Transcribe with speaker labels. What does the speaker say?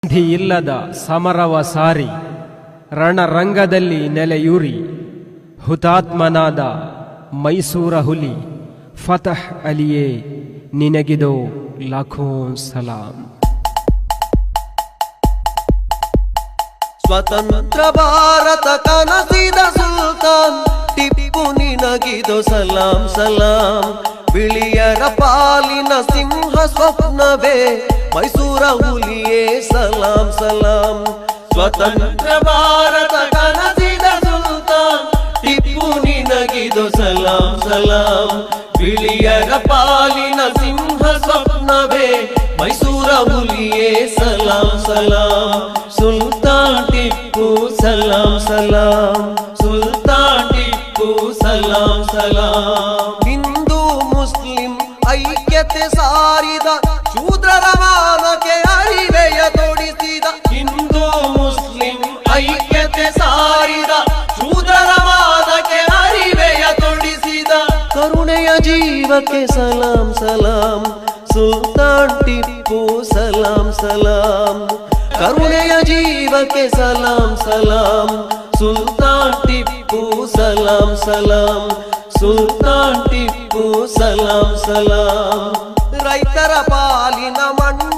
Speaker 1: ಸಂಧಿಯಿಲ್ಲದ ಸಮರವ ಸಾರಿ ರಣರಂಗದಲ್ಲಿ ನೆಲೆಯೂರಿ ಹುತಾತ್ಮನಾದ ಮೈಸೂರ ಹುಲಿ ಫತಹ್ ಅಲಿಯೇ ನಿನಗಿದೋ ಲಾಖೋ ಸಲಾಂ.
Speaker 2: ಸ್ವತಂತ್ರ ಭಾರತ ಕನಸಿದ ಸುಲ್ತಾನ್ ಟಿಪ್ಪು ನಿನಗಿದೋ ಸಲಾಂ ಸಲಾಂ. ಬಿಳಿಯರ ಪಾಲಿನ ಸಿಂಹ ಸ್ವಪ್ನವೇ ಮೈಸೂರ ಹುಲಿಯೇ ಸಲಾಂ ಸಲಾಂ. ಸ್ವತಂತ್ರ ಭಾರತ ಕನಸಿದ ಸುಲ್ತಾನ್ ಟಿಪ್ಪು ನಿನಗಿದೋ ಸಲಾಂ ಸಲಾಂ. ಬಿಳಿಯರ ಪಾಲಿನ ಸಿಂಹ ಸ್ವಪ್ನವೇ ಮೈಸೂರ ಹುಲಿಯೇ ಸಲಾಂ ಸಲಾಂ. ಸುಲ್ತಾನ್ ಟಿಪ್ಪು ಸಲಾಂ ಸಲಾಂ. ಸುಲ್ತಾನ್ ಟಿಪ್ಪು ಸಲಾಂ ಸಲಾಂ. ಹಿಂದೂ ಮುಸ್ಲಿಂ ಐಕ್ಯತೆ ಸಾರಿದ ಶೂದ್ರರ ಮಾನಕ್ಕೆ ಅರಿವೆಯ ತೊಡಿಸಿದ. ಹಿಂದೂ ಮುಸ್ಲಿಂ ಐಕ್ಯತೆ ಸಾರಿದ ಶೂದ್ರರ ಮಾನಕ್ಕೆ ಅರಿವೆಯ ತೊಡಿಸಿದ. ಕರುಣೆಯ ಜೀವಕ್ಕೆ ಸಲಾಂ ಸಲಾಂ. ಸುಲ್ತಾನ್ ಟಿಪ್ಪು ಸಲಾಂ ಸಲಾಂ. ಕರುಣೆಯ ಜೀವಕ್ಕೆ ಸಲಾಂ ಸಲಾಂ. ಸುಲ್ತಾನ್ ಟಿಪ್ಪು ಸಲಾಂ ಸಲಾಂ. ಸುಲ್ತಾನ್ ಟಿಪ್ಪು ಸಲಾಂ ಸಲಾಂ. ರೈತರ ಪಾಲಿನ ಮಣ್ಣು